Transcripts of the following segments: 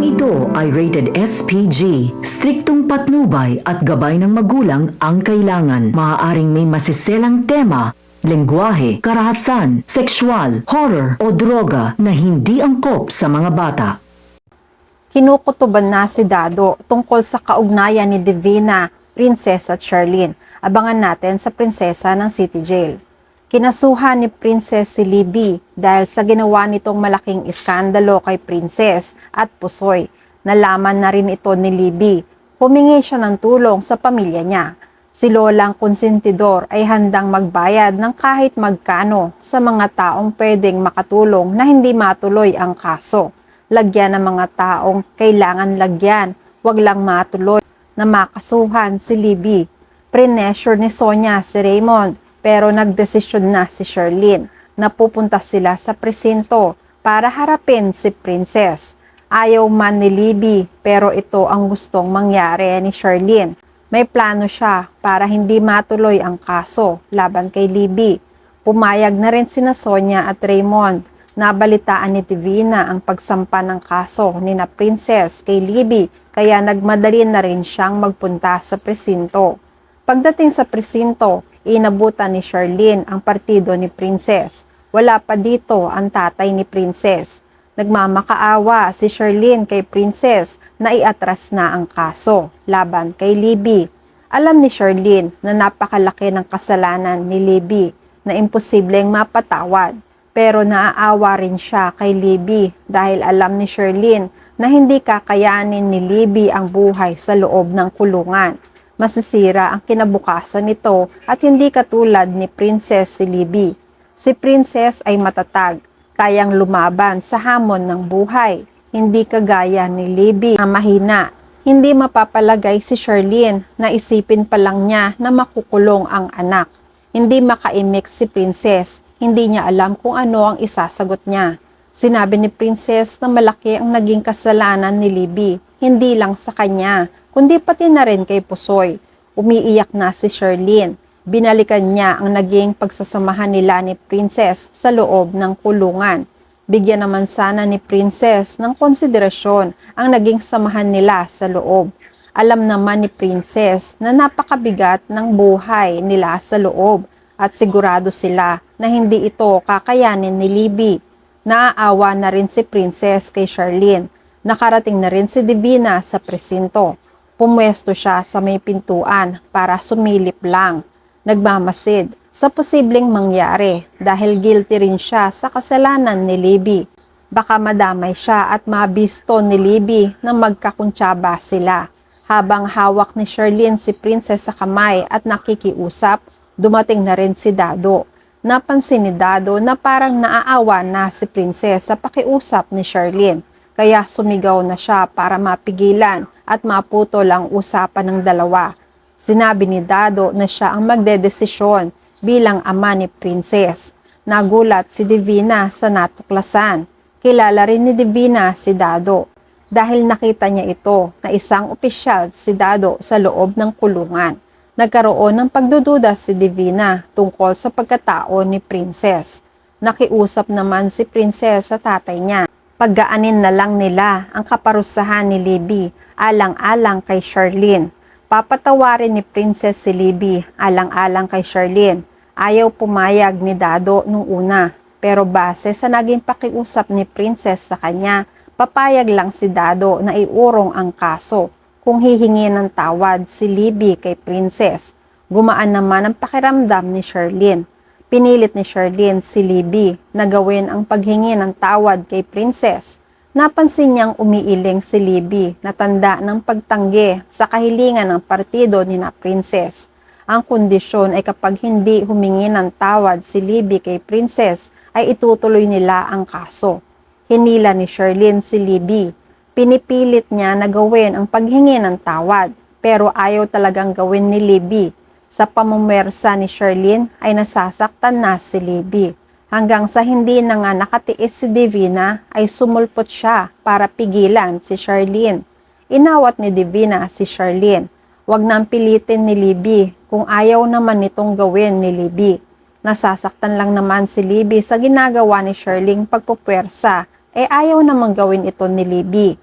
Ito ay rated SPG. Striktong patnubay at gabay ng magulang ang kailangan. Maaaring may masiselang tema, lengguwahe, karahasan, sexual, horror o droga na hindi angkop sa mga bata. Kinukutuban na si Dado tungkol sa kaugnayan ni Divina, Princess at Charlene. Abangan natin sa prinsesa ng City Jail. Kinasuhan ni Princess si Libby dahil sa ginawa nitong malaking iskandalo kay Princess at Pusoy. Nalaman na rin ito ni Libby. Humingi siya ng tulong sa pamilya niya. Si Lolang Konsentidor ay handang magbayad ng kahit magkano sa mga taong pwedeng makatulong na hindi matuloy ang kaso. Lagyan ng mga taong kailangan lagyan, wag lang matuloy na makasuhan si Libby. Pre-pressure ni Sonia si Raymond pero nagdesisyon na si Charlene na pupunta sila sa presinto para harapin si Princess. Ayaw man ni Libby pero ito ang gustong mangyari ni Charlene. May plano siya para hindi matuloy ang kaso laban kay Libby. Pumayag na rin sina Sonia at Raymond. Nabalitaan ni Divina ang pagsampa ng kaso ni na Princess kay Libby kaya nagmadali na rin siyang magpunta sa presinto. Pagdating sa presinto, inabutan ni Charlene ang partido ni Princess. Wala pa dito ang tatay ni Princess. Nagmamakaawa si Charlene kay Princess na iatras na ang kaso laban kay Libby. Alam ni Charlene na napakalaki ng kasalanan ni Libby na imposibleng mapatawad. Pero naaawa rin siya kay Libby dahil alam ni Charlene na hindi kakayanin ni Libby ang buhay sa loob ng kulungan. Masisira ang kinabukasan nito at hindi katulad ni Princess si Libby. Si Princess ay matatag, kayang lumaban sa hamon ng buhay. Hindi kagaya ni Libby na mahina. Hindi mapapalagay si Charlene na isipin pa lang niya na makukulong ang anak. Hindi makaimik si Princess, hindi niya alam kung ano ang isasagot niya. Sinabi ni Princess na malaki ang naging kasalanan ni Libby, hindi lang sa kanya, kundi pati na rin kay Pusoy. Umiiyak na si Charlene. Binalikan niya ang naging pagsasamahan nila ni Princess sa loob ng kulungan. Bigyan naman sana ni Princess ng konsiderasyon ang naging samahan nila sa loob. Alam naman ni Princess na napakabigat ng buhay nila sa loob at sigurado sila na hindi ito kakayanin ni Libby. Naaawa na rin si Princess kay Charlene. Nakarating na rin si Divina sa presinto. Pumwesto siya sa may pintuan para sumilip lang. Nagmamasid sa posibleng mangyari dahil guilty rin siya sa kasalanan ni Libby. Baka madamay siya at mabisto ni Libby na magkakuntsaba sila. Habang hawak ni Charlene si Princess sa kamay at nakikiusap, dumating na rin si Dado. Napansin ni Dado na parang naaawa na si Princess sa pakiusap ni Charlene. Kaya sumigaw na siya para mapigilan at maputol ang usapan ng dalawa. Sinabi ni Dado na siya ang magdedesisyon bilang ama ni Princess. Nagulat si Divina sa natuklasan. Kilala rin ni Divina si Dado dahil nakita niya ito na isang opisyal si Dado sa loob ng kulungan. Nagkaroon ng pagdududa si Divina tungkol sa pagkatao ni Princess. Nakiusap naman si Princess sa tatay niya. Paggaanin na lang nila ang kaparusahan ni Libby alang-alang kay Charlene. Papatawarin ni Princess si Libby alang-alang kay Charlene. Ayaw pumayag ni Dado nung una. Pero base sa naging pakiusap ni Princess sa kanya, papayag lang si Dado na iurong ang kaso kung hihingi ng tawad si Libby kay Princess. Gumaan naman ang pakiramdam ni Charlene. Pinilit ni Charlene si Libby na gawin ang paghingi ng tawad kay Princess. Napansin niyang umiiling si Libby na tanda ng pagtanggi sa kahilingan ng partido ni na Princess. Ang kondisyon ay kapag hindi humingi ng tawad si Libby kay Princess ay itutuloy nila ang kaso. Hinila ni Charlene si Libby. Pinipilit niya na gawin ang paghingi ng tawad pero ayaw talagang gawin ni Libby. Sa pamumuwersa ni Charlene ay nasasaktan na si Libby. Hanggang sa hindi na nga nakatiis si Divina ay sumulpot siya para pigilan si Charlene. Inawat ni Divina si Charlene. Huwag nang pilitin ni Libby kung ayaw naman nitong gawin ni Libby. Nasasaktan lang naman si Libby sa ginagawa ni Charlene pagpupwersa ayaw namang gawin ito ni Libby.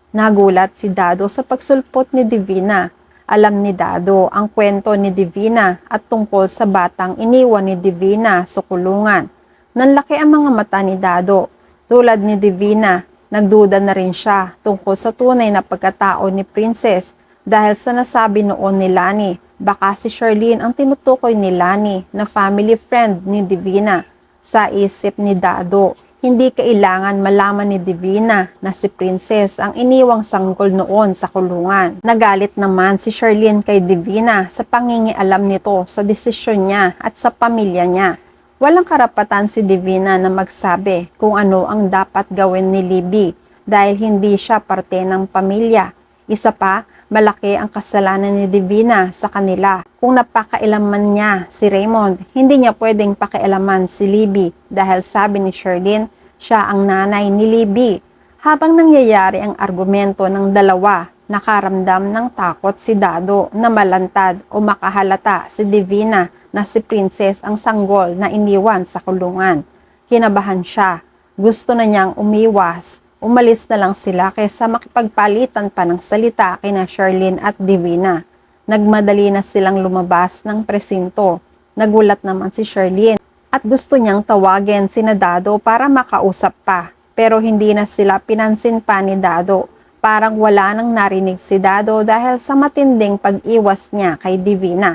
Nagulat si Dado sa pagsulpot ni Divina. Alam ni Dado ang kwento ni Divina at tungkol sa batang iniwan ni Divina sa kulungan. Nanlaki ang mga mata ni Dado. Tulad ni Divina, nagduda na rin siya tungkol sa tunay na pagkatao ni Princess dahil sa nasabi noon ni Lani. Baka si Charlene ang tinutukoy ni Lani na family friend ni Divina. Sa isip ni Dado, hindi kailangan malaman ni Divina na si Princess ang iniwang sanggol noon sa kulungan. Nagalit naman si Charlene kay Divina sa pangingialam nito sa desisyon niya at sa pamilya niya. Walang karapatan si Divina na magsabi kung ano ang dapat gawin ni Libby dahil hindi siya parte ng pamilya. Isa pa, malaki ang kasalanan ni Divina sa kanila. Kung napakailaman niya si Raymond, hindi niya pwedeng pakialaman si Libby dahil sabi ni Charlene, siya ang nanay ni Libby. Habang nangyayari ang argumento ng dalawa, nakaramdam ng takot si Dado na malantad o makahalata si Divina na si Princess ang sanggol na iniwan sa kulungan. Kinabahan siya. Gusto na niyang umiwas. Umalis na lang sila kaysa makipagpalitan pa ng salita kina Charlene at Divina. Nagmadali na silang lumabas ng presinto. Nagulat naman si Charlene at gusto niyang tawagin si Dado para makausap pa. Pero hindi na sila pinansin pa ni Dado. Parang wala nang narinig si Dado dahil sa matinding pag-iwas niya kay Divina.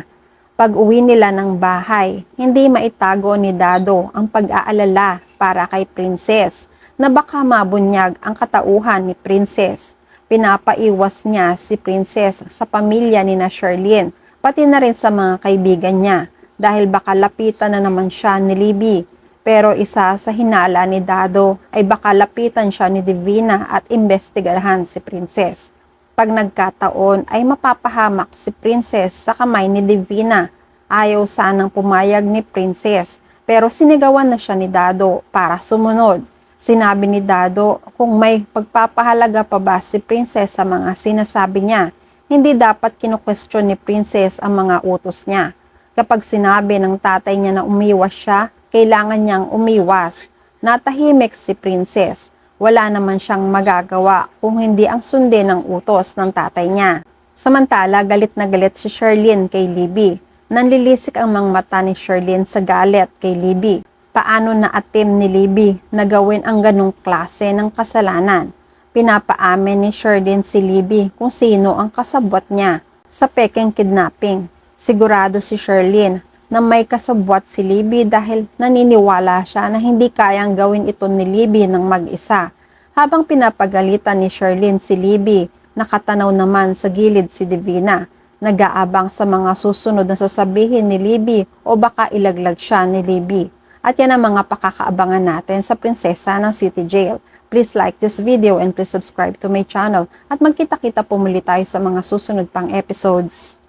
Pag-uwi nila ng bahay, hindi maitago ni Dado ang pag-aalala para kay Princess na baka mabunyag ang katauhan ni Princess. Pinapaiwas niya si Princess sa pamilya ni na Charlene, pati na rin sa mga kaibigan niya dahil baka lapitan na naman siya ni Libby. Pero isa sa hinala ni Dado ay baka lapitan siya ni Divina at imbestigahan si Princess. Pag nagkataon ay mapapahamak si Princess sa kamay ni Divina. Ayaw sanang pumayag ni Princess pero sinigawan na siya ni Dado para sumunod. Sinabi ni Dado kung may pagpapahalaga pa ba si Princess sa mga sinasabi niya, hindi dapat kinukwestiyon ni Princess ang mga utos niya. Kapag sinabi ng tatay niya na umiwas siya, kailangan niyang umiwas. Natahimik si Princess. Wala naman siyang magagawa kung hindi ang sundin ng utos ng tatay niya. Samantala, galit na galit si Charlene kay Libby. Nanlilisik ang mga mata ni Charlene sa galit kay Libby. Paano naatim ni Libby na gawin ang ganong klase ng kasalanan? Pinapaamin ni Charlene si Libby kung sino ang kasabwat niya sa pekeng kidnapping. Sigurado si Charlene na may kasabwat si Libby dahil naniniwala siya na hindi kayang gawin ito ni Libby ng mag-isa. Habang pinapagalitan ni Charlene si Libby, nakatanaw naman sa gilid si Divina. Nag-aabang sa mga susunod na sasabihin ni Libby o baka ilaglag siya ni Libby. At yan ang mga pakakaabangan natin sa Prinsesa ng City Jail. Please like this video and please subscribe to my channel at magkita-kita po muli tayo sa mga susunod pang episodes.